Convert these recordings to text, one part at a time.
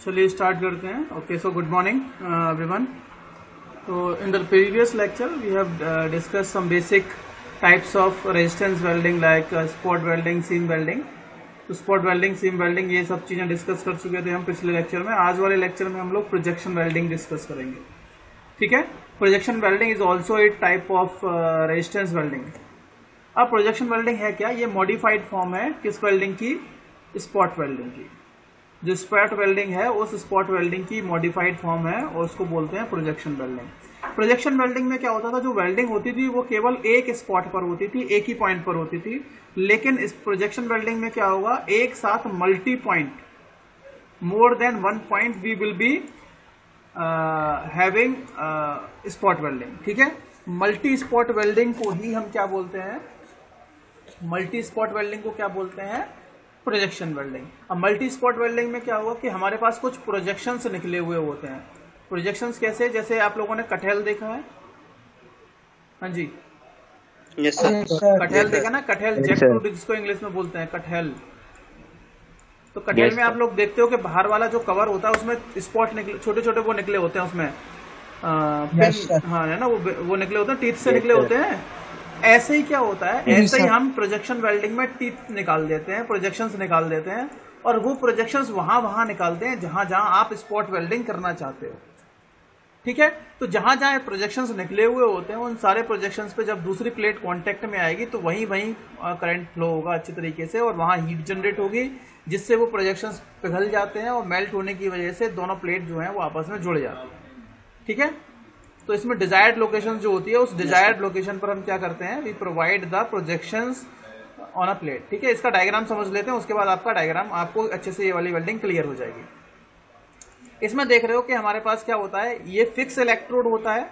चलिए स्टार्ट करते हैं. Okay, so good morning everyone. तो in the previous lecture we have discuss some basic types of resistance welding like spot welding, seam welding. तो spot welding, seam welding, ये सब चीजें discuss कर चुके थे हम पिछले लेक्चर में. आज वाले लेक्चर में हम लोग प्रोजेक्शन वेल्डिंग डिस्कस करेंगे. ठीक है. Projection welding is also a type of resistance welding. अब प्रोजेक्शन वेल्डिंग है क्या? ये मॉडिफाइड फॉर्म है किस वेल्डिंग की? स्पॉट वेल्डिंग की. जो स्पॉट वेल्डिंग है उस स्पॉट वेल्डिंग की मॉडिफाइड फॉर्म है और उसको बोलते हैं प्रोजेक्शन वेल्डिंग. प्रोजेक्शन वेल्डिंग में क्या होता था? जो वेल्डिंग होती थी वो केवल एक स्पॉट पर होती थी, एक ही पॉइंट पर होती थी. लेकिन इस प्रोजेक्शन वेल्डिंग में क्या होगा? एक साथ multi point, more than one point we will be having spot welding. ठीक है. मल्टी स्पॉट वेल्डिंग को ही हम क्या बोलते हैं? मल्टी स्पॉट वेल्डिंग को क्या बोलते हैं? Projection welding. अब मल्टी स्पॉट वेल्डिंग में क्या हुआ कि हमारे पास कुछ प्रोजेक्शंस निकले हुए होते हैं. प्रोजेक्शंस कैसे? जैसे आप लोगों ने कटहल देखा है. हाँ जी, यस सर. कटहल देखा ना? कटहल जैकफ्रूट जिसको इंग्लिश में बोलते हैं, कटहल. तो कटहल में आप लोग देखते हो कि बाहर वाला जो कवर होता है उसमें स्पॉट निकले, छोटे छोटे वो निकले होते हैं उसमें. हाँ है ना, वो निकले होते हैं, टीथ से निकले होते हैं. ऐसे ही क्या होता है? ऐसे ही हम प्रोजेक्शन वेल्डिंग में टीथ निकाल देते हैं, प्रोजेक्शंस निकाल देते हैं और वो प्रोजेक्शंस वहां निकालते हैं जहां जहां आप स्पॉट वेल्डिंग करना चाहते हो. ठीक है. तो जहां जहां प्रोजेक्शंस निकले हुए होते हैं उन सारे प्रोजेक्शंस पे जब दूसरी प्लेट कांटेक्ट में आएगी तो वहीं करंट फ्लो होगा अच्छी तरीके से और वहां हीट जनरेट होगी जिससे वो प्रोजेक्शंस पिघल जाते हैं और मेल्ट होने की वजह से दोनों प्लेट जो है वो आपस में जुड़ जाती है. ठीक है. तो इसमें डिजायर्ड लोकेशन जो होती है उस डिजायर्ड लोकेशन पर हम क्या करते हैं? We provide the projections on a plate. ठीक है. इसका डायग्राम समझ लेते हैं, उसके बाद आपका डायग्राम आपको अच्छे से ये वाली वेल्डिंग क्लियर हो जाएगी. इसमें देख रहे हो कि हमारे पास क्या होता है? ये फिक्स इलेक्ट्रोड होता है.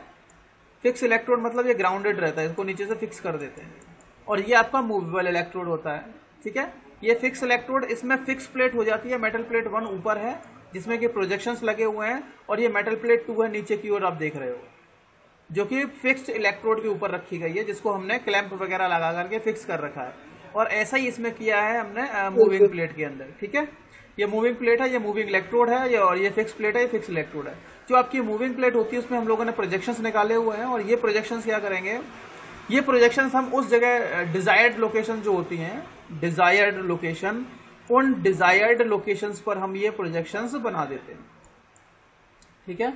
फिक्स इलेक्ट्रोड मतलब ये ग्राउंडेड रहता है, इसको नीचे से फिक्स कर देते हैं. और ये आपका मूवेबल इलेक्ट्रोड होता है. ठीक है. ये फिक्स इलेक्ट्रोड, इसमें फिक्स प्लेट हो जाती है. मेटल प्लेट 1 ऊपर है जिसमें कि प्रोजेक्शंस लगे हुए हैं और ये मेटल प्लेट 2 है नीचे की ओर आप देख रहे हो, जो कि फिक्स्ड इलेक्ट्रोड के ऊपर रखी गई है, जिसको हमने क्लैंप वगैरह लगा करके फिक्स कर रखा है. और ऐसा ही इसमें किया है हमने मूविंग प्लेट के अंदर. ठीक है. ये मूविंग प्लेट है, ये मूविंग इलेक्ट्रोड है, ये और ये फिक्स प्लेट है, ये फिक्स इलेक्ट्रोड है. जो आपकी मूविंग प्लेट होती है उसमें हम लोगों ने प्रोजेक्शंस निकाले हुए हैं और ये प्रोजेक्शंस क्या करेंगे? ये प्रोजेक्शंस हम उस जगह डिजायर्ड लोकेशन जो होती हैं, डिजायर्ड लोकेशन, उन डिजायर्ड लोकेशंस पर हम ये प्रोजेक्शंस बना देते हैं. ठीक है.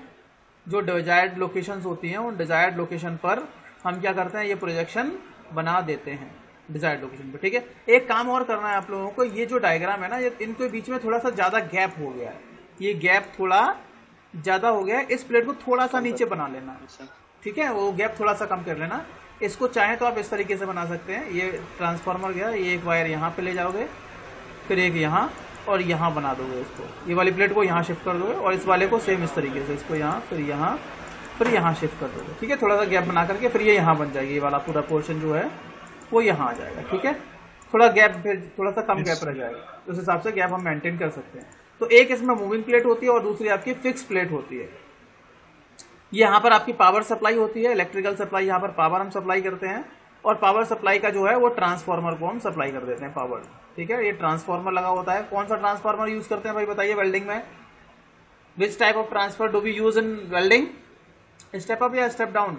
जो डिजायर्ड लोकेशंस होती हैं उन डिजायर्ड लोकेशन पर हम क्या करते हैं? ये प्रोजेक्शन बना देते हैं डिजायर्ड लोकेशन पर. ठीक है. एक काम और करना है आप लोगों को. ये जो डायग्राम है ना, ये इनके बीच में थोड़ा सा ज्यादा गैप हो गया है. ये गैप थोड़ा ज्यादा हो गया है. इस प्लेट को थोड़ा सा नीचे बना लेना. ठीक है. वो गैप थोड़ा सा कम कर लेना. इसको चाहे तो आप इस तरीके से बना सकते हैं. ये ट्रांसफार्मर गया, ये एक वायर यहाँ पे ले जाओगे, फिर एक यहाँ और यहाँ बना दोगे इसको. ये वाली प्लेट को यहाँ शिफ्ट कर दोगे और इस वाले को सेम इस तरीके से, इसको यहाँ फिर यहाँ शिफ्ट कर दोगे. ठीक है. थोड़ा सा गैप बना करके फिर ये यहाँ बन जाएगी. ये वाला पूरा पोर्शन जो है वो यहाँ आ जाएगा. ठीक है. थोड़ा गैप, फिर थोड़ा सा कम गैप रह जाएगा. उस हिसाब से गैप हम मेंटेन कर सकते हैं. तो एक इसमें मूविंग प्लेट होती है और दूसरी आपकी फिक्स प्लेट होती है. ये यहाँ पर आपकी पावर सप्लाई होती है, इलेक्ट्रिकल सप्लाई. यहाँ पर पावर हम सप्लाई करते हैं और पावर सप्लाई का जो है वो ट्रांसफार्मर को हम सप्लाई कर देते हैं पावर. ठीक है. ये ट्रांसफार्मर लगा होता है. कौन सा ट्रांसफार्मर यूज करते हैं भाई बताइए वेल्डिंग में? Which type of transfer do we use in welding? Step up या step down?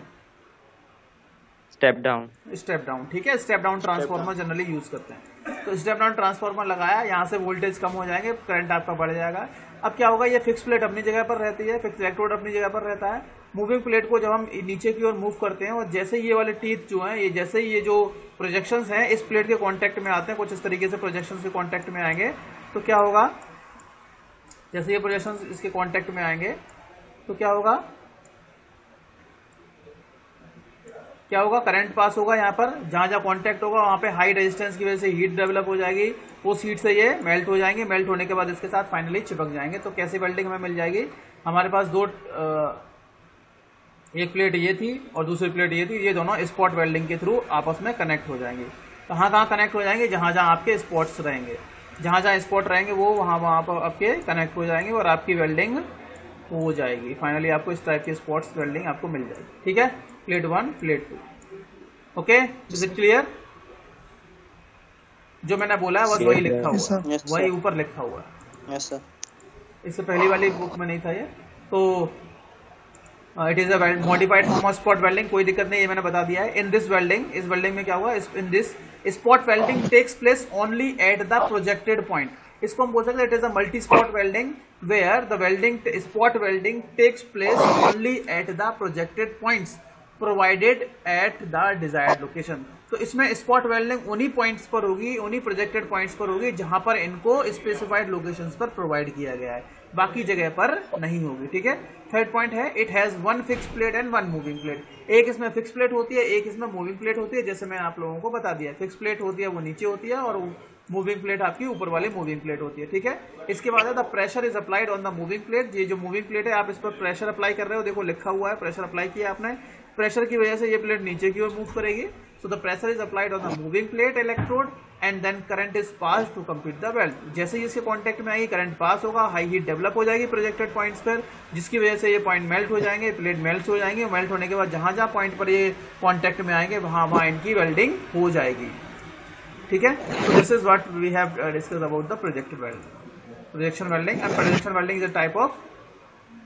Step down. Step down. ठीक है. Step down transformer generally use करते हैं. तो स्टेप डाउन ट्रांसफार्मर लगाया, यहाँ से वोल्टेज कम हो जाएंगे, करंट आपका बढ़ जाएगा. अब क्या होगा? ये फिक्स प्लेट अपनी जगह पर रहती है, फिक्स इलेक्ट्रोड अपनी जगह पर रहता है. मूविंग प्लेट को जब हम नीचे की ओर मूव करते हैं और जैसे ये वाले टीथ जो हैं, ये जैसे ही ये जो प्रोजेक्शंस हैं इस प्लेट के कांटेक्ट में आते हैं, कुछ इस तरीके से प्रोजेक्शंस के कांटेक्ट में आएंगे, तो क्या होगा? जैसे ये प्रोजेक्शंस इसके कांटेक्ट में आएंगे तो क्या होगा? क्या होगा? करंट पास होगा. यहाँ पर जहां जहां कांटेक्ट होगा वहां पे हाई रेजिस्टेंस की वजह से हीट डेवलप हो जाएगी. उस हीट से ये मेल्ट हो जाएंगे. मेल्ट होने के बाद इसके साथ फाइनली चिपक जाएंगे. तो कैसी वेल्डिंग हमें मिल जाएगी? हमारे पास एक प्लेट ये थी और दूसरी प्लेट ये थी. ये दोनों स्पॉट वेल्डिंग के थ्रू आपस में कनेक्ट हो जाएंगे. कहाँ कनेक्ट हो जाएंगे? जहां जहां आपके स्पॉट्स रहेंगे, जहां जहां स्पॉट रहेंगे वो वहां पर आपके कनेक्ट हो जाएंगे और आपकी वेल्डिंग हो जाएगी. फाइनली आपको इस टाइप की स्पॉट्स वेल्डिंग आपको मिल जाएगी. ठीक है. Plate 1, plate 2. Okay, is it clear? जो मैंने बोला है बस वही लिखा हुआ है, वही ऊपर लिखा हुआ है. Yes sir. इससे पहली वाली बुक में नहीं था ये। तो it is a modified form of spot welding, कोई दिक्कत नहीं, ये मैंने बता दिया है। इन दिस वेल्डिंग, इस वेल्डिंग में क्या हुआ, in this spot welding takes place only at the projected point. इसको हम बोल सकते हैं it is a multi spot welding where the welding spot welding takes place only at the projected points provided at the desired location. तो इसमें spot welding उन्हीं points पर होगी, उन्हीं प्रोजेक्टेड पॉइंट्स पर होगी जहां पर इनको स्पेसिफाइड लोकेशंस पर प्रोवाइड किया गया है, बाकी जगह पर नहीं होगी। ठीक है। थर्ड पॉइंट है it has one fix plate and one moving plate. एक इसमें फिक्स प्लेट होती है, एक इसमें मूविंग प्लेट होती है। जैसे मैंने आप लोगों को बता दिया, फिक्स प्लेट होती है वो नीचे होती है और मूविंग प्लेट आपकी ऊपर वाली मूविंग प्लेट होती है। ठीक है। इसके बाद है the pressure is applied on the moving plate. ये जो मूविंग प्लेट है आप इस पर प्रेशर अप्लाई कर रहे हो, देखो लिखा हुआ है प्रेशर अप्लाई किया आपने। प्रेशर की वजह से ये प्लेट नीचे की ओर मूव करेगी। So the pressure is applied on the moving plate electrode and then current is pass to complete the weld. जैसे ही इसके कांटेक्ट में आएगी करंट पास होगा, हाई हीट डेवलप हो जाएगी प्रोजेक्टेड पॉइंट्स पर, जिसकी वजह से ये पॉइंट मेल्ट हो जाएंगे, प्लेट मेल्ट हो जाएंगे। मेल्ट होने के बाद जहां जहां पॉइंट पर ये कांटेक्ट में आएंगे वहां वहां इनकी वेल्डिंग हो जाएगी। ठीक है। So this is what we have discuss about the projected welding, projection welding. And projection welding is a type of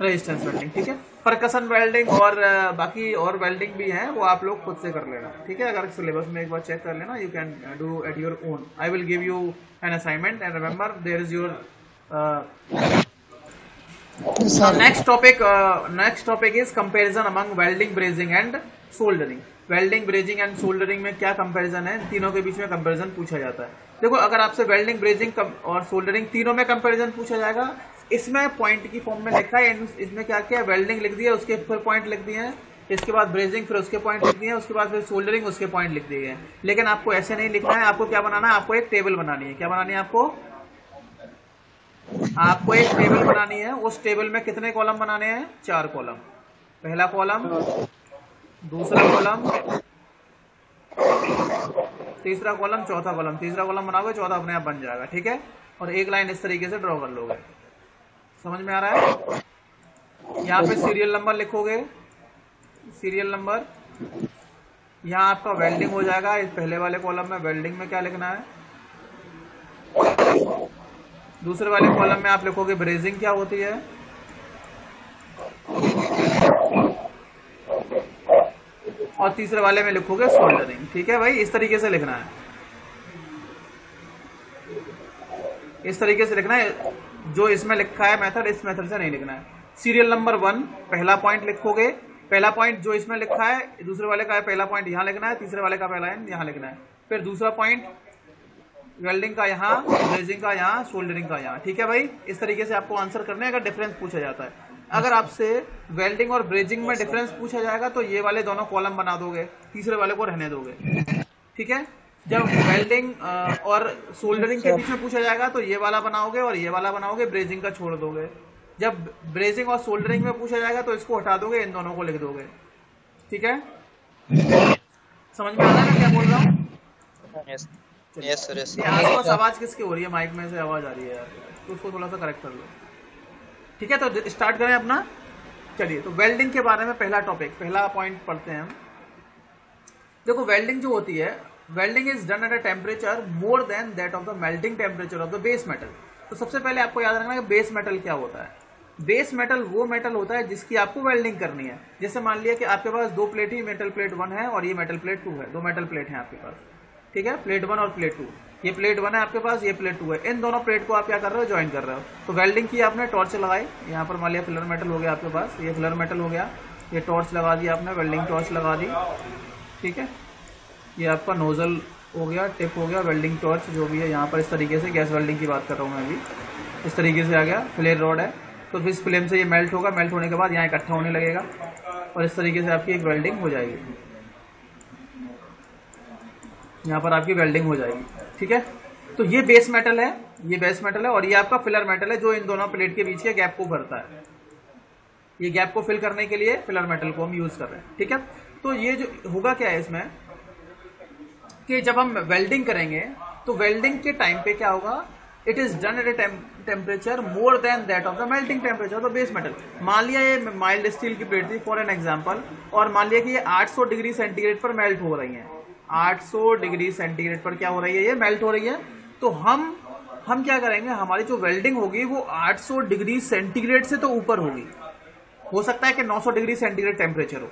resistance welding. ठीक है। परकसन वेल्डिंग और बाकी और वेल्डिंग भी है, वो आप लोग खुद से कर लेना। ठीक है। अगर सिलेबस में एक बार चेक कर लेना, you can do at your own. I will give you an assignment and remember there is your next topic is comparison among welding, brazing and soldering. Welding, brazing and soldering में क्या comparison है, तीनों के बीच में comparison पूछा जाता है। देखो अगर आपसे वेल्डिंग, ब्रेजिंग और सोल्डरिंग तीनों में कंपैरिजन पूछा जाएगा, इसमें पॉइंट की फॉर्म में लिखा है, इसमें क्या किया, वेल्डिंग लिख दिया, उसके फिर पॉइंट लिख दिए हैं, इसके बाद ब्रेजिंग, फिर उसके पॉइंट लिख दिए हैं, उसके बाद फिर सोल्डरिंग, उसके पॉइंट लिख दिए हैं। लेकिन आपको ऐसे नहीं लिखना है, आपको क्या बनाना है, आपको एक टेबल बनानी है। क्या बनानी है आपको एक टेबल बनानी है। उस टेबल में कितने कॉलम बनाने हैं, 4 कॉलम। पहला कॉलम, दूसरा कॉलम, तीसरा कॉलम, चौथा कॉलम। तीसरा कॉलम बनाओगे, चौथा अपने आप बन जाएगा। ठीक है। और एक लाइन इस तरीके से ड्रॉ कर लोगे। समझ में आ रहा है। यहाँ पे सीरियल नंबर लिखोगे, सीरियल नंबर। यहाँ आपका वेल्डिंग हो जाएगा, इस पहले वाले कॉलम में वेल्डिंग में क्या लिखना है। दूसरे वाले कॉलम में आप लिखोगे ब्रेजिंग क्या होती है, और तीसरे वाले में लिखोगे सोल्डरिंग। ठीक है भाई, इस तरीके से लिखना है, इस तरीके से लिखना है। जो इसमें लिखा है मेथड, इस मेथड से नहीं लिखना है। सीरियल नंबर 1 पहला पॉइंट लिखोगे, पहला पॉइंट जो इसमें लिखा है, दूसरे वाले का पहला पॉइंट यहाँ लिखना है, तीसरे वाले का पहला यहाँ लिखना है। फिर दूसरा पॉइंट वेल्डिंग का यहाँ, ब्रेजिंग का यहाँ, सोल्डरिंग का यहाँ। ठीक है भाई, इस तरीके से आपको आंसर करने अगर डिफरेंस पूछा जाता है। अगर आपसे वेल्डिंग और ब्रेजिंग में डिफरेंस पूछा जाएगा तो ये वाले दोनों कॉलम बना दोगे, तीसरे वाले को रहने दोगे। ठीक है। जब वेल्डिंग और सोल्डरिंग के बीच में पूछा जाएगा तो ये वाला बनाओगे और ये वाला बनाओगे, ब्रेजिंग का छोड़ दोगे। जब ब्रेजिंग और सोल्डरिंग में पूछा जाएगा तो इसको हटा दोगे, इन दोनों को लिख दोगे। ठीक है। समझ में आ रहा है ना क्या बोल रहा हूँ। Yes sir, yes. आसपास आवाज किसकी हो रही है, माइक में से आवाज आ रही है यार, तो उसको थोड़ा सा करेक्ट कर लो। ठीक है। तो स्टार्ट करें अपना। चलिए, तो वेल्डिंग के बारे में पहला टॉपिक, पहला पॉइंट पढ़ते हैं हम। देखो वेल्डिंग जो होती है, welding is done at a temperature more than that of the melting temperature of the base metal. तो सबसे पहले आपको याद रखना है कि बेस मेटल क्या होता है। बेस मेटल वो मेटल होता है जिसकी आपको वेल्डिंग करनी है। जैसे मान लिया कि आपके पास 2 प्लेट ही मेटल प्लेट 1 है और ये मेटल प्लेट 2 है, 2 मेटल प्लेट है आपके पास। ठीक है। प्लेट 1 और प्लेट 2, ये प्लेट 1 है आपके पास, ये प्लेट 2 है। इन दोनों प्लेट को आप क्या कर रहे हो, ज्वाइन कर रहे हो। तो वेल्डिंग की आपने, टॉर्च लगाई, यहाँ पर मान लिया फिलर मेटल हो गया आपके पास, ये फिलर मेटल हो गया, ये टॉर्च लगा दी आपने, वेल्डिंग टॉर्च लगा दी। ठीक है। ये आपका नोजल हो गया, टिप हो गया, वेल्डिंग टॉर्च जो भी है यहाँ पर, इस तरीके से गैस वेल्डिंग की बात कर रहा हूँ मैं अभी, इस तरीके से आ गया। फ्लेयर रॉड है, तो फिर इस फ्लेम से ये मेल्ट होगा, मेल्ट होने के बाद यहाँ इकट्ठा होने लगेगा और इस तरीके से आपकी एक वेल्डिंग हो जाएगी। यहाँ पर आपकी वेल्डिंग हो जाएगी। ठीक है। तो ये बेस मेटल है, ये बेस मेटल है, और ये आपका फिलर मेटल है जो इन दोनों प्लेट के बीच के गैप को भरता है। ये गैप को फिल करने के लिए फिलर मेटल को हम यूज कर रहे हैं। ठीक है। तो ये जो होगा क्या है इसमें कि जब हम वेल्डिंग करेंगे तो वेल्डिंग के टाइम पे क्या होगा, it is done at a temperature more than that of the melting temperature of the base metal. मान लिया ये माइल्ड स्टील की प्लेट थी फॉर एन एग्जांपल, और मान लिया कि ये 800 डिग्री सेंटीग्रेड पर मेल्ट हो रही है। 800 डिग्री सेंटीग्रेड पर क्या हो रही है, ये मेल्ट हो रही है। तो हम हम क्या करेंगे, हमारी जो वेल्डिंग होगी वो 800 डिग्री सेंटीग्रेड से तो ऊपर होगी। हो सकता है कि 900 डिग्री सेंटीग्रेड टेम्परेचर हो,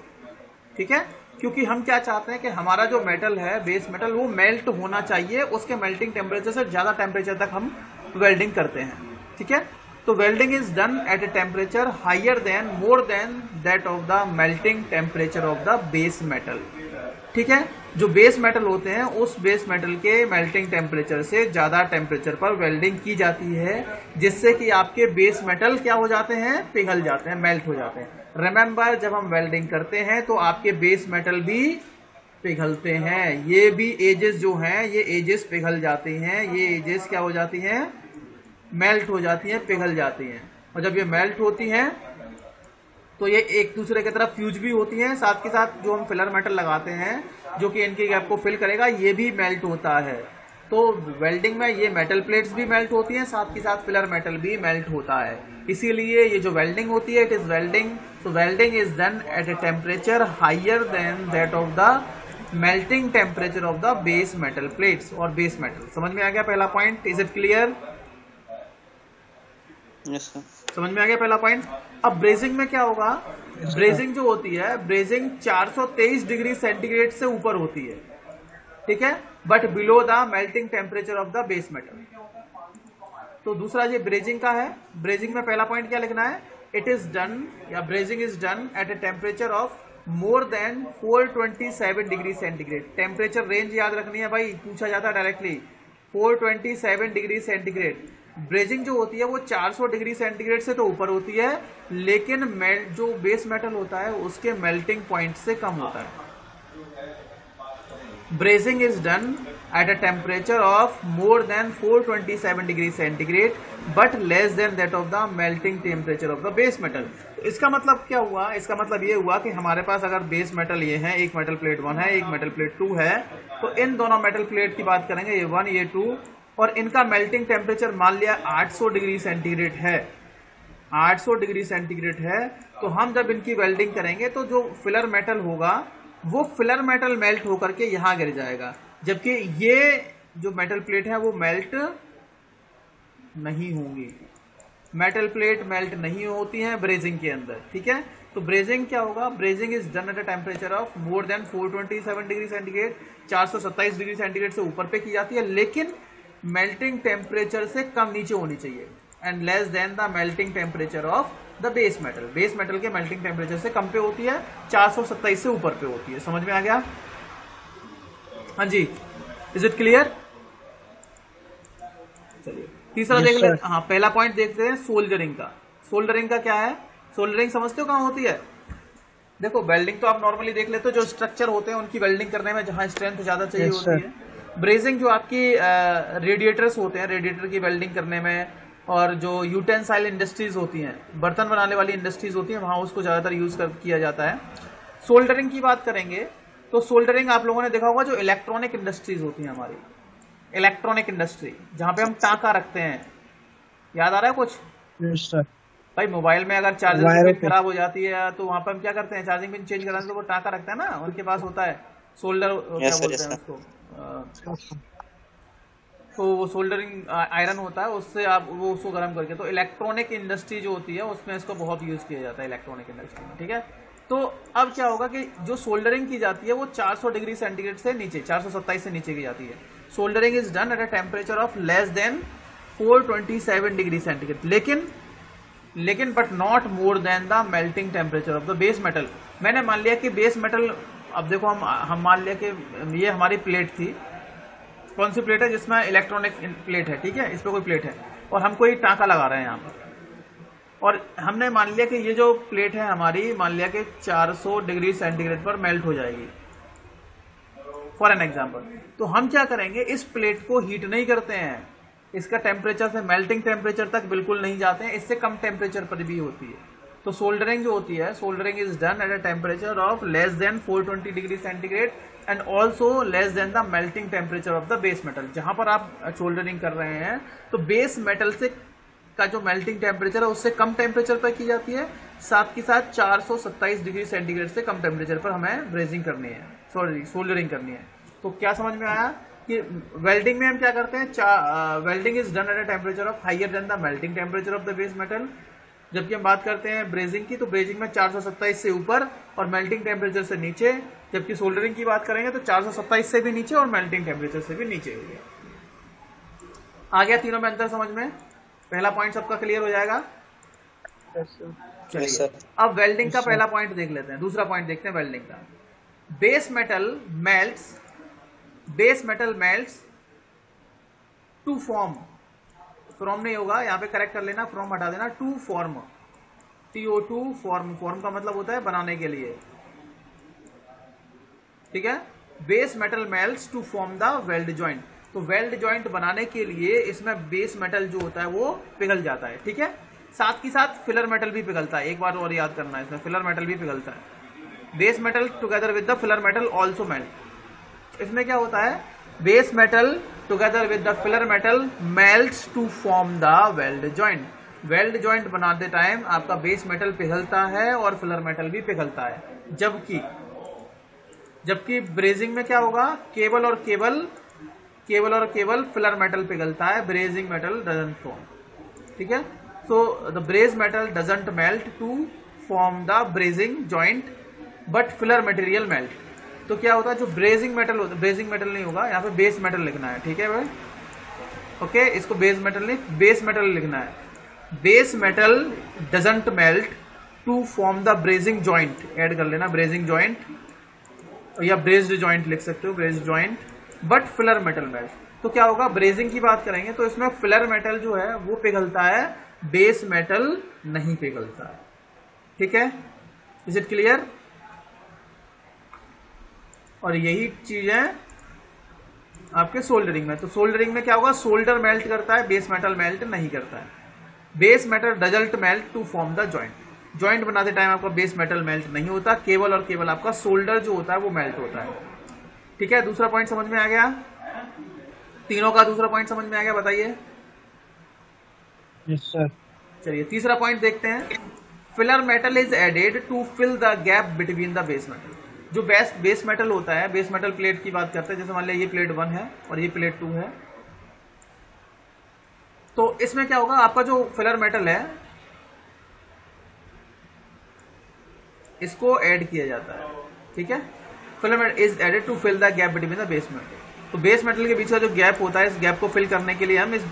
ठीक है, क्योंकि हम क्या चाहते हैं कि हमारा जो मेटल है, बेस मेटल, वो मेल्ट होना चाहिए, उसके मेल्टिंग टेम्परेचर से ज्यादा टेम्परेचर तक हम वेल्डिंग करते हैं, ठीक है। तो welding is done at a temperature higher than, more than that of the melting temperature of the base metal, ठीक है। जो बेस मेटल होते हैं उस बेस मेटल के मेल्टिंग टेम्परेचर से ज्यादा टेम्परेचर पर वेल्डिंग की जाती है, जिससे कि आपके बेस मेटल क्या हो जाते हैं, पिघल जाते हैं, मेल्ट हो जाते हैं। रिमेंबर, जब हम वेल्डिंग करते हैं तो आपके बेस मेटल भी पिघलते हैं। ये भी एजेस जो हैं, ये एजेस पिघल जाती हैं, ये एजेस क्या हो जाती हैं, मेल्ट हो जाती हैं, पिघल जाती हैं। और जब ये मेल्ट होती हैं तो ये एक दूसरे की तरफ फ्यूज भी होती हैं। साथ के साथ जो हम फिलर मेटल लगाते हैं जो कि इनके गैप को फिल करेगा, ये भी मेल्ट होता है। तो वेल्डिंग में ये मेटल प्लेट्स भी मेल्ट होती हैं, साथ के साथ फिलर मेटल भी मेल्ट होता है। इसीलिए ये जो वेल्डिंग होती है, इट इज वेल्डिंग। तो welding is done at a temperature higher than that of the melting temperature of the base metal plates और बेस मेटल। समझ में आ गया पहला point? Is it clear? Yes sir. समझ में आ गया पहला पॉइंट। अब ब्रेजिंग में क्या होगा, ब्रेजिंग जो होती है, ब्रेजिंग 423 डिग्री सेंटीग्रेड से ऊपर होती है, ठीक है, but below the melting temperature of the base metal. तो दूसरा ये ब्रेजिंग का है। ब्रेजिंग में पहला पॉइंट क्या लिखना है, इट इज डन या brazing is done at a temperature of more than 427 degree centigrade. Temperature range याद रखनी है भाई, पूछा जाता है डायरेक्टली। 427 degree centigrade. ब्रेजिंग जो होती है वो 400 डिग्री सेंटीग्रेड से तो ऊपर होती है, लेकिन जो बेस मेटल होता है उसके मेल्टिंग पॉइंट से कम होता है। Brazing is done at a temperature of more than 427 degree centigrade but less then that of the melting temperature of the base metal. इसका मतलब क्या हुआ, इसका मतलब ये हुआ कि हमारे पास अगर बेस मेटल ये है, एक मेटल प्लेट 1 है, एक मेटल प्लेट 2 है, तो इन दोनों मेटल प्लेट की बात करेंगे, ये 1 ये 2, और इनका मेल्टिंग टेम्परेचर मान लिया 800 डिग्री सेंटीग्रेड है, 800 डिग्री सेंटीग्रेड है। तो हम जब इनकी वेल्डिंग करेंगे तो जो फिलर मेटल होगा वो फिलर मेटल मेल्ट होकर के यहां गिर जाएगा, जबकि ये जो मेटल प्लेट है वो मेल्ट नहीं होंगी। मेटल प्लेट मेल्ट नहीं होती है ब्रेजिंग के अंदर, ठीक है। तो ब्रेजिंग क्या होगा, brazing is done at a temperature of more than 427 degree centigrade, 427 degree centigrade से ऊपर पे की जाती है, लेकिन मेल्टिंग टेम्परेचर से कम नीचे होनी चाहिए, and less than the melting temperature of the base metal. Base metal के मेल्टिंग टेम्परेचर से कम पे होती है, 427 से ऊपर पे होती है। समझ में आ गया? हाँ जी, इज इट क्लियर? चलिए तीसरा देख लेते। हाँ, पहला पॉइंट देखते हैं सोल्डरिंग का। सोल्डरिंग का क्या है, सोल्डरिंग समझते हो कहाँ होती है? देखो, वेल्डिंग तो आप नॉर्मली देख लेते हो, जो स्ट्रक्चर होते हैं उनकी वेल्डिंग करने में जहां स्ट्रेंथ ज्यादा चाहिए होती है। ब्रेजिंग जो आपकी रेडिएटर्स होते हैं, रेडिएटर की वेल्डिंग करने में, और जो यूटेंसाइल इंडस्ट्रीज होती हैं, बर्तन बनाने वाली इंडस्ट्रीज होती हैं, वहां उसको ज्यादातर यूज किया जाता है। सोल्डरिंग की बात करेंगे तो सोल्डरिंग आप लोगों ने देखा होगा, जो इलेक्ट्रॉनिक इंडस्ट्रीज होती हैं हमारी, इलेक्ट्रॉनिक इंडस्ट्री, जहां पे हम टाँका रखते हैं, याद आ रहा है कुछ? भाई मोबाइल में अगर चार्जिंग पिन खराब हो जाती है तो वहां पर हम क्या करते हैं, चार्जिंग पिन चेंज कराने तो वो टाँका रखता है ना, उनके पास होता है सोल्डर, क्या बोलते हैं उसको, तो वो सोल्डरिंग आयरन होता है, उससे आप वो उसको गर्म करके। तो इलेक्ट्रॉनिक इंडस्ट्री जो होती है उसमें इसको बहुत यूज किया जाता है, इलेक्ट्रॉनिक इंडस्ट्री में, ठीक है। तो अब क्या होगा कि जो सोल्डरिंग की जाती है वो 400 डिग्री सेंटीग्रेड से नीचे, 427 से नीचे की जाती है। Soldering is done at a temperature of less than 427 degree centigrade, लेकिन but not more than the melting temperature of the base metal. मैंने मान लिया कि बेस मेटल, अब देखो हम मान लिया कि ये हमारी प्लेट थी, कौन सी प्लेट है, जिसमें इलेक्ट्रॉनिक प्लेट है, ठीक है, इस पे कोई प्लेट है और हम कोई टाँका लगा रहे हैं यहाँ पर, और हमने मान लिया कि ये जो प्लेट है हमारी, मान लिया कि 400 डिग्री सेंटीग्रेड पर मेल्ट हो जाएगी, फॉर एन एग्जाम्पल। तो हम क्या करेंगे, इस प्लेट को हीट नहीं करते हैं, इसका टेम्परेचर से मेल्टिंग टेम्परेचर तक बिल्कुल नहीं जाते हैं, इससे कम टेम्परेचर पर भी होती है। तो सोल्डरिंग जो होती है, soldering is done at a temperature of less then 420 degree centigrade and also less than the melting temperature of the base metal. जहां पर आप सोल्डरिंग कर रहे हैं तो बेस मेटल से का जो मेल्टिंग टेम्परेचर है उससे कम टेम्परेचर पर की जाती है, साथ के साथ 427 डिग्री सेंटीग्रेड से कम टेम्परेचर पर हमें ब्रेजिंग करनी है, सॉरी सोल्डरिंग करनी है। तो क्या समझ में आया कि वेल्डिंग में हम क्या करते हैं, welding is done at a temperature of higher than the melting temperature of the base metal. जबकि हम बात करते हैं ब्रेजिंग की, तो ब्रेजिंग में 427 से ऊपर और मेल्टिंग टेम्परेचर से नीचे। जबकि सोल्डरिंग की बात करेंगे तो 427 से भी नीचे और मेल्टिंग टेम्परेचर से भी नीचे हो गया। आ गया तीनों में अंतर समझ में? पहला पॉइंट सबका क्लियर हो जाएगा। चलिए अब वेल्डिंग का पहला पॉइंट देख लेते हैं। दूसरा पॉइंट देखते हैं वेल्डिंग का। Base metal melts to form, from नहीं होगा यहाँ पे, करेक्ट कर लेना, फ्रॉम हटा देना, टू फॉर्म, TO2 फॉर्म का मतलब होता है बनाने के लिए, ठीक है। Base metal melts to form the weld joint, तो वेल्ड जॉइंट बनाने के लिए इसमें बेस मेटल जो होता है वो पिघल जाता है, ठीक है। साथ ही साथ फिलर मेटल भी पिघलता है, एक बार और याद करना है, इसमें फिलर मेटल भी पिघलता है। Base metal together with the filler metal also melt. इसमें क्या होता है, base metal together with the filler metal melts to form the weld joint. Weld joint बनाते टाइम आपका बेस मेटल पिघलता है और फिलर मेटल भी पिघलता है। जबकि ब्रेजिंग में क्या होगा, केवल और केवल फिलर मेटल पिघलता है, ब्रेजिंग मेटल डजंट फॉर्म, ठीक है। So the braze metal doesn't melt to form the bracing joint, but filler material melt। तो क्या होता है, जो ब्रेजिंग मेटल होता है, ब्रेजिंग मेटल नहीं होगा, यहाँ पे बेस मेटल लिखना है, ठीक है भाई, ओके। इसको बेस मेटल नहीं, बेस मेटल लिखना है। Base metal doesn't melt to form the brazing joint, add कर लेना ब्रेजिंग जॉइंट या ब्रेज्ड जॉइंट लिख सकते हो, brazed joint, but filler metal melt. तो क्या होगा, ब्रेजिंग की बात करेंगे तो इसमें फिलर मेटल जो है वो पिघलता है, बेस मेटल नहीं पिघलता है, ठीक है। Is it clear? और यही चीजें आपके सोल्डरिंग में, तो सोल्डरिंग में क्या होगा, सोल्डर मेल्ट करता है, बेस मेटल मेल्ट नहीं करता है। Base metal doesn't melt to form the joint. Joint बनाते टाइम आपका बेस मेटल मेल्ट नहीं होता, केवल और केवल आपका सोल्डर जो होता है वो मेल्ट होता है, ठीक है। दूसरा पॉइंट समझ में आ गया? तीनों का दूसरा पॉइंट समझ में आ गया, बताइए। Yes sir. चलिए तीसरा पॉइंट देखते हैं। Filler metal is added to fill the gap between the base metal. जो बेस मेटल होता है, बेस मेटल प्लेट की बात करते हैं, जैसे मान लिया ये प्लेट 1 है और ये प्लेट 2 है, तो इसमें क्या होगा, आपका जो फिलर मेटल है इसको ऐड किया जाता है, ठीक है। Filler metal is added to fill the gap between the base metal. तो बेस मेटल के बीच का जो गैप होता है, इस गैप को फिल करने के लिए हम इस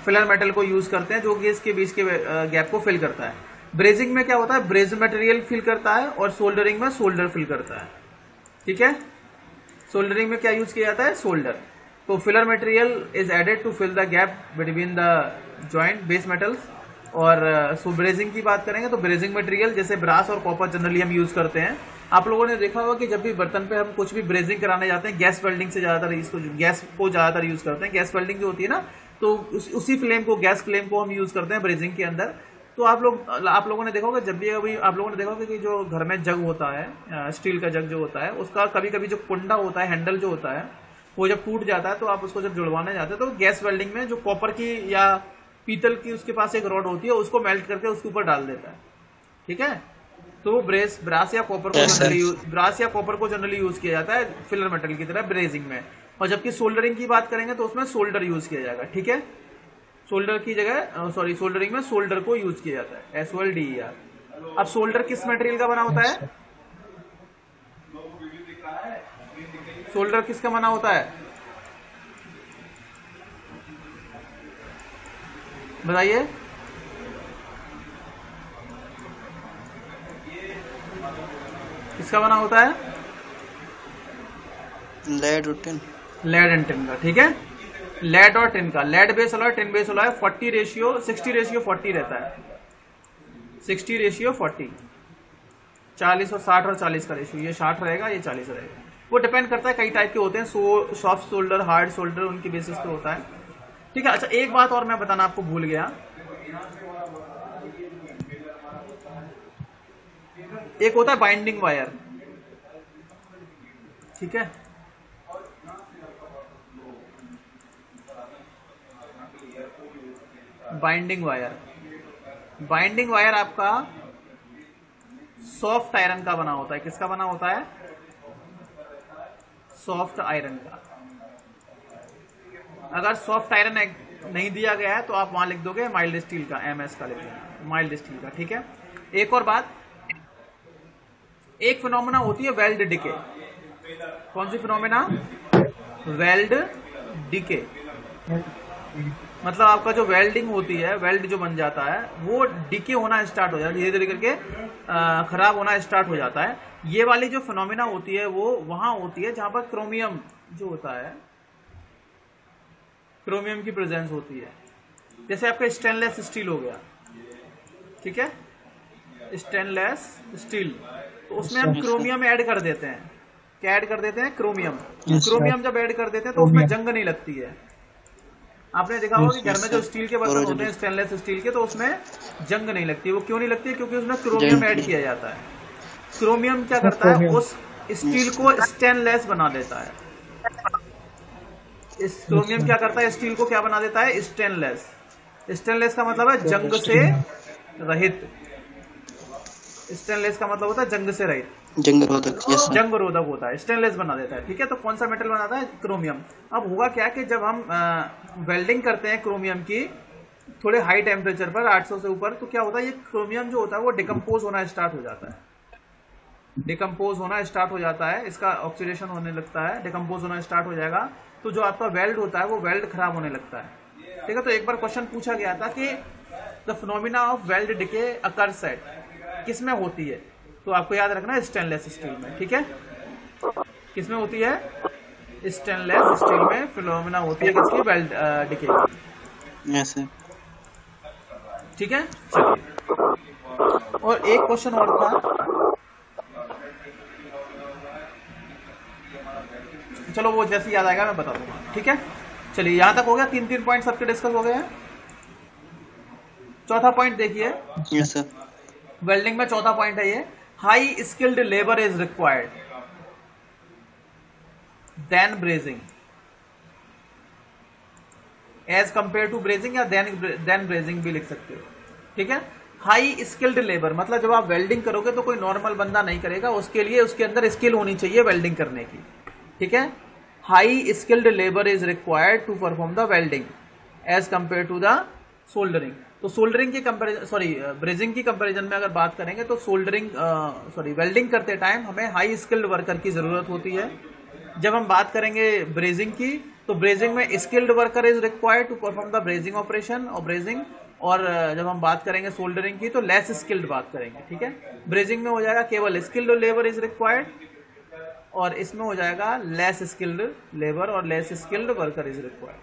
फिलर मेटल को यूज करते हैं, जो कि इसके बीच के गैप को फिल करता है। ब्रेजिंग में क्या होता है, ब्रेज मटेरियल फिल करता है और सोल्डरिंग में सोल्डर फिल करता है, ठीक है। सोल्डरिंग में क्या यूज किया जाता है, सोल्डर। तो filler material is added to fill the gap between the joint base metals. और ब्रेजिंग की बात करेंगे तो ब्रेजिंग मटेरियल जैसे ब्रास और कॉपर जनरली हम यूज करते हैं। आप लोगों ने देखा होगा कि जब भी बर्तन पे हम कुछ भी ब्रेजिंग कराने जाते हैं, गैस वेल्डिंग से ज्यादातर इसको, गैस को ज्यादातर यूज करते हैं। गैस वेल्डिंग जो होती है ना, तो उसी फ्लेम को, गैस फ्लेम को हम यूज करते हैं ब्रेजिंग के अंदर। तो आप लोगों ने देखा होगा, जब भी अभी आप लोगों ने देखा होगा कि जो घर में जग होता है, स्टील का जग जो होता है, उसका कभी कभी जो कुंडा होता है, हैंडल जो होता है, वो जब टूट जाता है तो आप उसको जब जुड़वाने जाते हैं तो गैस वेल्डिंग में जो कॉपर की या पीतल की उसके पास एक रॉड होती है, उसको मेल्ट करके उसके ऊपर डाल देता है, ठीक है। तो ब्रास या कॉपर को जनरली यूज किया जाता है फिलर मेटल की तरह ब्रेजिंग में। और जबकि सोल्डरिंग की बात करेंगे तो उसमें सोल्डर यूज किया जाएगा, ठीक है। सोल्डर की जगह सोल्डरिंग में सोल्डर को यूज किया जाता है, SOLDER। अब सोल्डर किस मटेरियल का बना होता है, सोल्डर किसका बना होता है, बताइए। किसका बना होता है, लेड और टिन, लेड एंड टिन का, ठीक है। लेड और टिन का, lead base alloy, tin base alloy 60:40 रहता है, 60:40, 40 और 60 और 40 का रेशियो, ये 60 रहेगा, ये 40 रहेगा। वो डिपेंड करता है, कई टाइप के होते हैं, सॉफ्ट सोल्डर, हार्ड सोल्डर, उनकी बेसिस पे होता है, ठीक है। अच्छा एक बात और मैं बताना आपको भूल गया, एक होता है बाइंडिंग वायर, ठीक है। बाइंडिंग वायर आपका सॉफ्ट आयरन का बना होता है। किसका बना होता है, सॉफ्ट आयरन का, अगर सॉफ्ट आयरन नहीं दिया गया है तो आप वहां लिख दोगे माइल्ड स्टील का, MS का लिख देना, माइल्ड स्टील का। ठीक है, एक और बात, एक फिनोमेना होती है वेल्ड डिके। कौन सी फिनोमेना? Weld decay. मतलब आपका जो वेल्डिंग होती है, वेल्ड जो बन जाता है वो डिके होना स्टार्ट हो जाता है, धीरे धीरे करके खराब होना स्टार्ट हो जाता है। ये वाली जो फिनोमेना होती है वो वहां होती है जहां पर क्रोमियम जो होता है, क्रोमियम की प्रेजेंस होती है। जैसे आपका स्टेनलेस स्टील हो गया, ठीक है, स्टेनलेस स्टील, तो उसमें हम क्रोमियम ऐड कर देते हैं। क्या ऐड कर देते हैं? क्रोमियम। क्रोमियम जब ऐड कर देते हैं तो उसमें जंग नहीं लगती है। आपने देखा होगा कि घर में जो स्टील के बर्तन होते हैं स्टेनलेस स्टील के, तो उसमें जंग नहीं लगती। वो क्यों नहीं लगती? क्योंकि उसमें क्रोमियम ऐड किया जाता है। क्रोमियम क्या करता है? उस स्टील को स्टेनलेस बना देता है। इस क्रोमियम क्या करता है? स्टील को क्या बना देता है? स्टेनलेस। स्टेनलेस का मतलब है जंग से रहित। स्टेनलेस का मतलब होता है जंग से रहित, जंग रोधक होता है, स्टेनलेस बना देता है। ठीक है, तो कौन सा मेटल बनाता है? क्रोमियम। अब होगा क्या कि जब हम वेल्डिंग करते हैं क्रोमियम की थोड़े हाई टेम्परेचर पर, 800 से ऊपर, तो क्या होता है, ये क्रोमियम जो होता है वो डिकम्पोज होना स्टार्ट हो जाता है। डिकम्पोज होना स्टार्ट हो जाता है, इसका ऑक्सीडेशन होने लगता है, डिकम्पोज होना स्टार्ट हो जाएगा, तो जो आपका वेल्ड होता है वो वेल्ड खराब होने लगता है। ठीक है, तो एक बार क्वेश्चन पूछा गया था कि the phenomena of weld decay occurs at, किसमें होती है? तो आपको याद रखना है स्टेनलेस स्टील में। ठीक है, किसमें होती है? स्टेनलेस स्टील में फिनोमिना होती है किसकी? वेल्ड डिके की। Yes sir. ठीक है, चलिए, और एक क्वेश्चन और था, चलो वो जैसे याद आएगा मैं बता दूंगा। ठीक है, चलिए, यहां तक हो गया। 3 पॉइंट सबके डिस्कस हो गए हैं। चौथा पॉइंट देखिए। Yes sir. वेल्डिंग में चौथा पॉइंट है ये, high skilled labour is required then brazing as compare to brazing, या देन ब्रेजिंग भी लिख सकते हो। ठीक है, हाई स्किल्ड लेबर मतलब जब आप वेल्डिंग करोगे तो कोई नॉर्मल बंदा नहीं करेगा, उसके लिए उसके अंदर स्किल होनी चाहिए वेल्डिंग करने की। ठीक है, high skilled labour is required to perform the welding as compare to the soldering. तो सोल्डरिंग की कंपैरिजन, सॉरी ब्रेजिंग की कंपैरिजन में अगर बात करेंगे तो वेल्डिंग करते टाइम हमें हाई स्किल्ड वर्कर की जरूरत होती है। जब हम बात करेंगे ब्रेजिंग की, तो ब्रेजिंग में skilled worker is required to perform the brazing operation और ब्रेजिंग, और जब हम बात करेंगे सोल्डरिंग की तो लेस स्किल्ड बात करेंगे। ठीक है, ब्रेजिंग में हो जाएगा केवल स्किल्ड लेबर इज रिक्वायर्ड, और इसमें हो जाएगा लेस स्किल्ड लेबर और less skilled worker is required.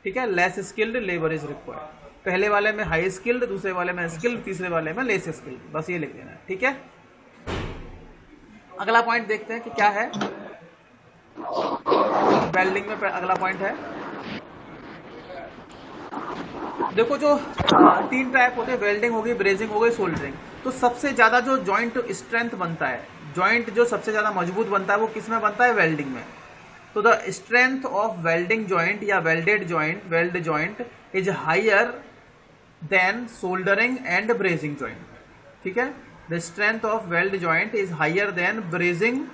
ठीक है, less skilled labour is required. पहले वाले में हाई स्किल्ड, दूसरे वाले में स्किल्ड, तीसरे वाले में लेस स्किल्ड, बस ये लिख देना है। ठीक है, अगला पॉइंट देखते हैं कि क्या है वेल्डिंग में। अगला पॉइंट है, देखो जो 3 टाइप होते हैं, वेल्डिंग हो गई, ब्रेजिंग हो गई, सोल्डरिंग। तो सबसे ज्यादा जो जॉइंट स्ट्रेंथ बनता है, जॉइंट जो सबसे ज्यादा मजबूत बनता है वो किस में बनता है? वेल्डिंग में। तो the strength of welding joint या welded joint, weld joint is higher than soldering and brazing joint. ठीक है, the strength of weld joint is higher than brazing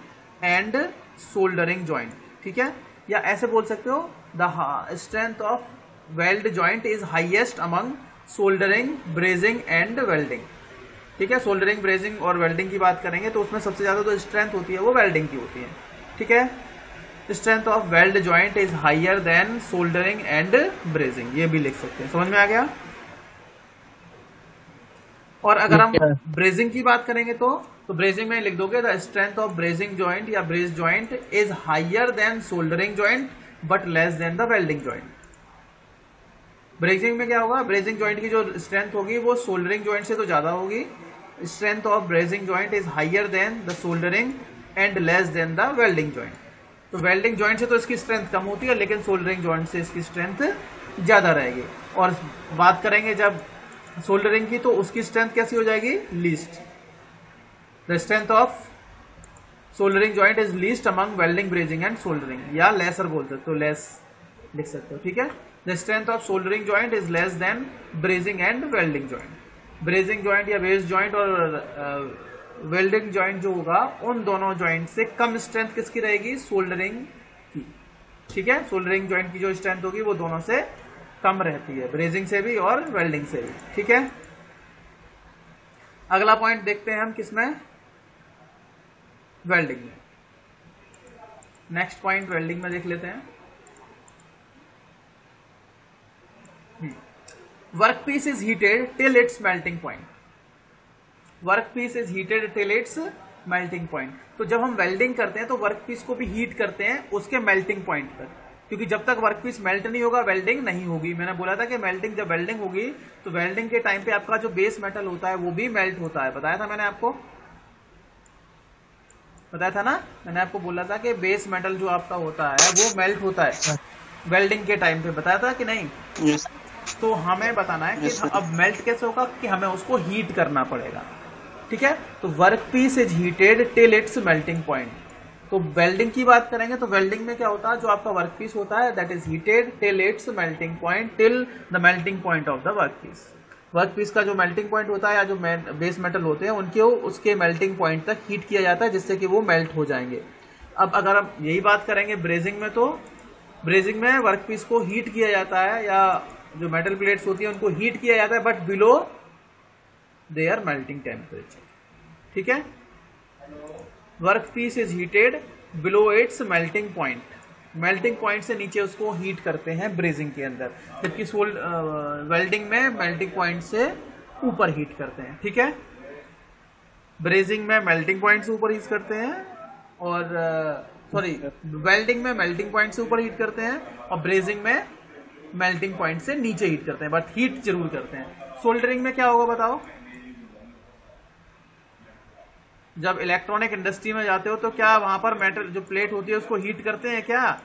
and soldering joint. ठीक है, या ऐसे बोल सकते हो, the strength of weld joint is highest among soldering, brazing and welding. ठीक है, सोल्डरिंग, ब्रेजिंग और वेल्डिंग की बात करेंगे तो उसमें सबसे ज्यादा जो स्ट्रेंथ होती है वो वेल्डिंग की होती है। ठीक है, strength of weld joint is higher than soldering and brazing, ये भी लिख सकते हैं। समझ में आ गया? और अगर हम ब्रेजिंग की बात करेंगे तो ब्रेजिंग में लिख दोगे, the strength of brazing joint या braze joint is higher than soldering joint but less than the welding joint. Brazing में क्या होगा? ब्रेजिंग जॉइंट की जो स्ट्रेंथ होगी वो सोल्डरिंग जॉइंट से तो ज्यादा होगी। Strength of brazing joint is higher than the soldering and less than the welding joint. तो वेल्डिंग जॉइंट से तो इसकी स्ट्रेंथ कम होती है, लेकिन सोल्डरिंग जॉइंट से इसकी स्ट्रेंथ ज्यादा रहेगी। और बात करेंगे जब सोल्डरिंग की, तो उसकी स्ट्रेंथ कैसी हो जाएगी? Least. The strength of soldering joint is least among welding, brazing and soldering, या लेसर बोल सकते हो, लेस लिख सकते हो। ठीक है, the strength of soldering joint is less than brazing and welding joint. Brazing joint या बेस जॉइंट और वेल्डिंग जॉइंट जो होगा, उन दोनों जॉइंट से कम स्ट्रेंथ किसकी रहेगी? सोल्डरिंग की। ठीक है, सोल्डरिंग जॉइंट की जो स्ट्रेंथ होगी वो दोनों से कम रहती है, ब्रेजिंग से भी और वेल्डिंग से भी। ठीक है, अगला पॉइंट देखते हैं हम किसमें, वेल्डिंग में। नेक्स्ट पॉइंट वेल्डिंग में देख लेते हैं। Work piece is heated till its melting point. Work piece is heated till its melting point. तो जब हम वेल्डिंग करते हैं तो वर्क पीस को भी हीट करते हैं उसके मेल्टिंग पॉइंट पर, क्योंकि जब तक वर्क पीस मेल्ट नहीं होगा वेल्डिंग नहीं होगी। मैंने बोला था कि मेल्टिंग, जब वेल्डिंग होगी तो वेल्डिंग के टाइम पे आपका जो बेस मेटल होता है वो भी मेल्ट होता है, बताया था मैंने आपको, बताया था ना, मैंने आपको बोला था कि बेस मेटल जो आपका होता है वो मेल्ट होता है वेल्डिंग के टाइम पे, बताया था कि नहीं? yes. तो हमें बताना है कि अब मेल्ट कैसे होगा, कि हमें उसको हीट करना पड़ेगा। ठीक है, तो work piece is heated till its melting point. तो वेल्डिंग की बात करेंगे तो वेल्डिंग में क्या होता है, जो आपका वर्क पीस होता है that is heated till its melting point, till the melting point of the work piece. Work piece का जो मेल्टिंग पॉइंट होता है या जो बेस मेटल होते हैं उनके उसके मेल्टिंग पॉइंट तक हीट किया जाता है जिससे कि वो मेल्ट हो जाएंगे। अब अगर हम यही बात करेंगे ब्रेजिंग में, तो ब्रेजिंग में वर्क पीस को हीट किया जाता है या जो मेटल प्लेट्स होती है उनको हीट किया जाता है but below their melting temperature. ठीक है, work piece is heated below its melting point, melting point से नीचे उसको हीट करते हैं ब्रेजिंग के अंदर, जबकि वेल्डिंग में मेल्टिंग पॉइंट से ऊपर हीट करते हैं। ठीक है, ब्रेजिंग में मेल्टिंग पॉइंट से ऊपर हीट करते हैं और वेल्डिंग में मेल्टिंग पॉइंट से ऊपर हीट करते हैं और ब्रेजिंग में मेल्टिंग पॉइंट से नीचे हीट करते हैं, बट हीट जरूर करते हैं। सोल्डरिंग में क्या होगा बताओ? जब इलेक्ट्रॉनिक इंडस्ट्री में जाते हो तो क्या वहां पर मेटल जो प्लेट होती है उसको हीट करते हैं क्या?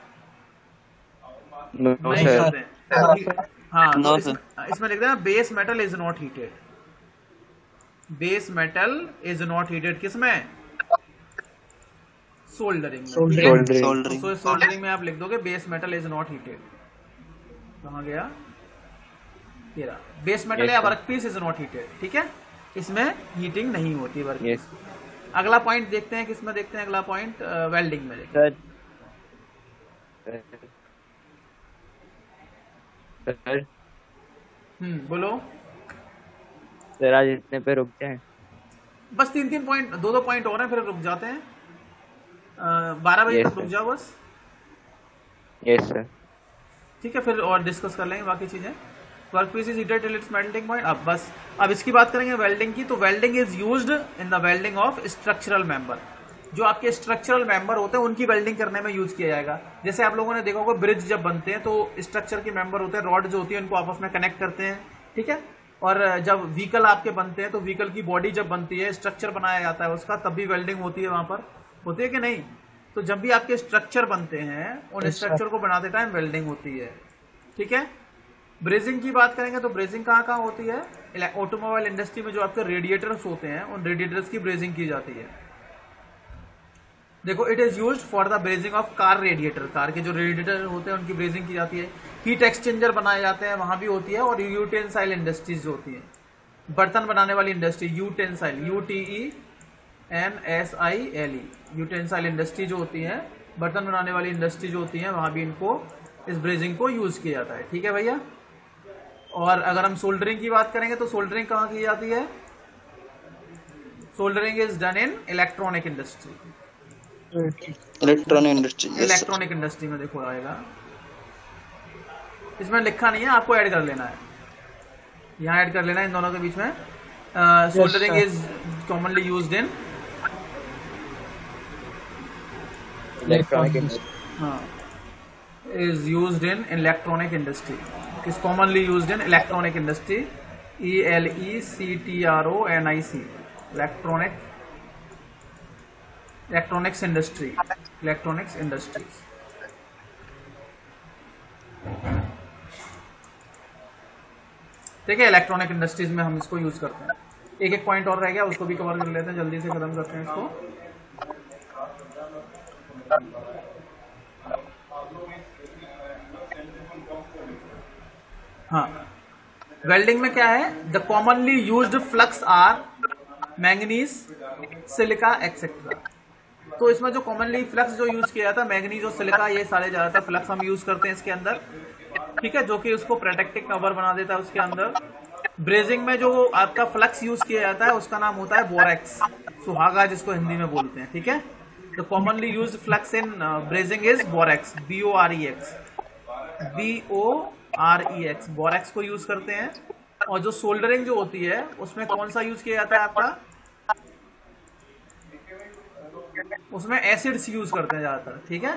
नहीं करते हैं। हाँ, तो इसमें लिख देना base metal is not heated, base metal is not heated. किसमें? सोल्डरिंग में। सोल्डरिंग में आप लिख दोगे base metal is not heated. कहाँ गया? बेस मेटल या work piece is not heated. ठीक है, इसमें हीटिंग नहीं होती वर्क पीस। अगला पॉइंट देखते हैं, किसमें देखते हैं अगला पॉइंट? वेल्डिंग में देखते हैं। बोलो सर, आज इतने पे रुक जाए? बस 3 पॉइंट, 2 पॉइंट और हैं फिर रुक जाते हैं। 12 बजे तक रुक जाओ बस। Yes sir. ठीक है, फिर और डिस्कस कर लेंगे बाकी चीजें। Work piece is heated till its melting point. अब इसकी बात करेंगे वेल्डिंग की। तो welding is used in the welding of structural member. जो आपके स्ट्रक्चरल मेंबर होते हैं उनकी वेल्डिंग करने में यूज किया जाएगा। जैसे आप लोगों ने देखा होगा ब्रिज जब बनते हैं तो स्ट्रक्चर के मेंबर होते हैं, रॉड जो होती है उनको आपस में कनेक्ट करते हैं। ठीक है, और जब व्हीकल आपके बनते हैं तो व्हीकल की बॉडी जब बनती है, स्ट्रक्चर बनाया जाता है उसका, तब भी वेल्डिंग होती है वहां पर, होती है कि नहीं? तो जब भी आपके स्ट्रक्चर बनते हैं उन स्ट्रक्चर को बनाते टाइम वेल्डिंग होती है। ठीक है, ब्रेजिंग की बात करेंगे तो ब्रेजिंग कहाँ होती है? ऑटोमोबाइल इंडस्ट्री में जो आपके रेडिएटर्स होते हैं उन रेडिएटर्स की ब्रेजिंग की जाती है। देखो, it is used for the brazing of car radiator. Car के जो रेडिएटर होते हैं उनकी ब्रेजिंग की जाती है। हीट एक्सचेंजर बनाए जाते हैं, वहां भी होती है। और यूटेंसाइल इंडस्ट्रीज जो होती है, बर्तन बनाने वाली इंडस्ट्री, यूटेंसाइल, UTENSILE, यूटेंसाइल इंडस्ट्री जो होती है, बर्तन बनाने वाली इंडस्ट्री जो होती है, वहां भी इनको इस ब्रेजिंग को यूज किया जाता है। ठीक है भैया। और अगर हम सोल्डरिंग की बात करेंगे तो सोल्डरिंग कहाँ की जाती है? Soldering is done in electronic industry. Electronic industry में देखो आएगा, इसमें लिखा नहीं है, आपको ऐड कर लेना है, यहाँ ऐड कर लेना है इन दोनों के बीच में। Soldering is commonly used in is used in electronic industry, is commonly used in electronic industry, ELECTRONIC, electronics industry, electronics industries। ठीक है, इलेक्ट्रॉनिक इंडस्ट्रीज में हम इसको यूज करते हैं। एक पॉइंट और रह गया, उसको भी कवर कर लेते हैं, जल्दी से खत्म करते हैं इसको। हाँ, वेल्डिंग में क्या है? The commonly used flux are manganese, silica etcetera. तो इसमें जो कॉमनली फ्लक्स जो यूज किया जाता है मैग्नीज और सिलिका, ये सारे ज्यादातर फ्लक्स हम यूज करते हैं इसके अंदर, ठीक है, जो कि उसको प्रोटेक्टिव कवर बना देता है उसके अंदर। ब्रेजिंग में जो आपका फ्लक्स यूज किया जाता है उसका नाम होता है बोरेक्स, सुहागा जिसको हिंदी में बोलते हैं, ठीक है। The commonly use flux in brazing is borax, BOREX, BOREX, borax को यूज करते हैं। और जो सोल्डरिंग जो होती है उसमें कौन सा यूज किया जाता है आपका, उसमें एसिड्स यूज करते हैं ज्यादातर, ठीक है।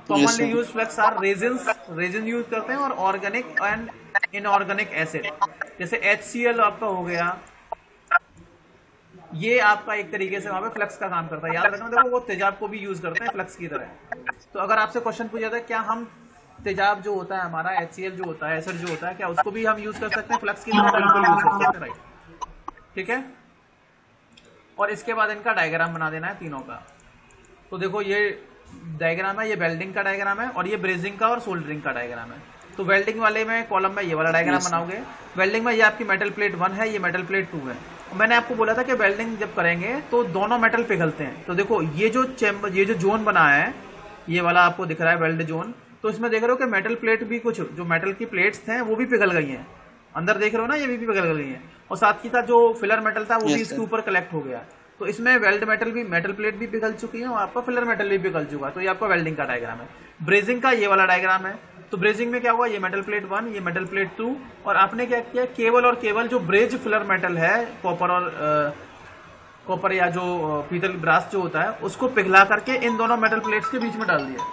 Commonly use flux are resin use करते हैं और ऑर्गेनिक एंड इनऑर्गेनिक एसिड, जैसे HCl आपका हो गया, ये आपका एक तरीके से वहां पे फ्लक्स का काम करता है। याद रखना, देखो वो तेजाब को भी यूज करते हैं फ्लक्स की तरह। तो अगर आपसे क्वेश्चन पूछा जाता है क्या हम तेजाब जो होता है हमारा HCl जो होता है, एसिड जो होता है, क्या उसको भी हम यूज कर सकते हैं फ्लक्स की तरह? बिल्कुल यूज कर सकते हैं, राइट, ठीक है। और इसके बाद इनका डायग्राम बना देना है तीनों का। तो देखो ये डायग्राम है, ये वेल्डिंग का डायग्राम है और ये ब्रेजिंग का और सोल्डरिंग का डायग्राम है। तो वेल्डिंग वाले में कॉलम में ये वाला डायग्राम बनाओगे। वेल्डिंग में ये आपकी मेटल प्लेट 1 है, ये मेटल प्लेट 2 है। मैंने आपको बोला था कि वेल्डिंग जब करेंगे तो दोनों मेटल पिघलते हैं। तो देखो ये जो चैम्बर, ये जो जोन बना है, ये वाला आपको दिख रहा है वेल्ड जोन, तो इसमें देख रहे हो कि मेटल प्लेट भी, कुछ जो मेटल की प्लेट्स थे वो भी पिघल गई हैं, अंदर देख रहे हो ना, ये भी पिघल गई हैं। और साथ ही साथ जो फिलर मेटल था वो भी इसके ऊपर कलेक्ट हो गया। तो इसमें वेल्ड मेटल भी, मेटल प्लेट भी पिघल चुकी है और आपका फिलर मेटल भी पिघल चुका है। तो ये आपका वेल्डिंग का डायग्राम है। ब्रेजिंग का ये वाला डायग्राम है। तो ब्रेजिंग में क्या हुआ, ये मेटल प्लेट 1, ये मेटल प्लेट 2, और आपने क्या किया, केवल और केवल जो ब्रेज फिलर मेटल है, कॉपर या जो पीतल ब्रास जो होता है, उसको पिघला करके इन दोनों मेटल प्लेट्स के बीच में डाल दिया।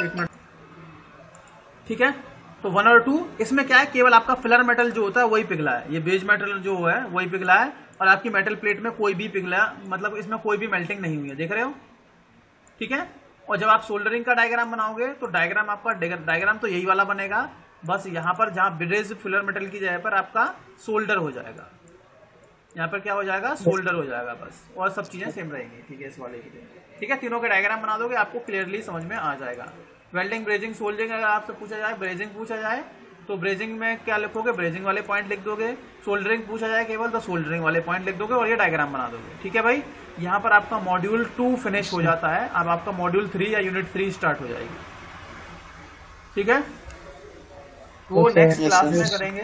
एक मिनट, ठीक है। तो 1 और 2 इसमें क्या है, केवल आपका फिलर मेटल जो होता है वही पिघला है, ये बेज मेटल जो है वही पिघला है, और आपकी मेटल प्लेट में कोई भी पिघला, मतलब इसमें कोई भी मेल्टिंग नहीं हुई है, देख रहे हो, ठीक है। और जब आप सोल्डरिंग का डायग्राम बनाओगे तो डायग्राम आपका डायग्राम तो यही वाला बनेगा, बस यहाँ पर जहां ब्रेज फिलर मेटल की जगह पर आपका सोल्डर हो जाएगा, यहाँ पर क्या हो जाएगा, सोल्डर हो जाएगा बस, और सब चीजें सेम रहेंगी, ठीक है, इस वाले के लिए, ठीक है। तीनों के डायग्राम बना दोगे आपको क्लियरली समझ में आ जाएगा। वेल्डिंग, ब्रेजिंग, सोल्डरिंग अगर आपसे पूछा जाए, ब्रेजिंग पूछा जाए तो ब्रेजिंग में क्या लिखोगे, ब्रेजिंग वाले पॉइंट लिख दोगे। सोल्डरिंग पूछा जाए केवल तो सोल्डरिंग वाले पॉइंट लिख दोगे और ये डायग्राम बना दोगे, ठीक है भाई। यहाँ पर आपका मॉड्यूल 2 फिनिश हो जाता है, अब आपका मॉड्यूल 3 या यूनिट 3 स्टार्ट हो जाएगी, ठीक है। वो नेक्स्ट क्लास में करेंगे।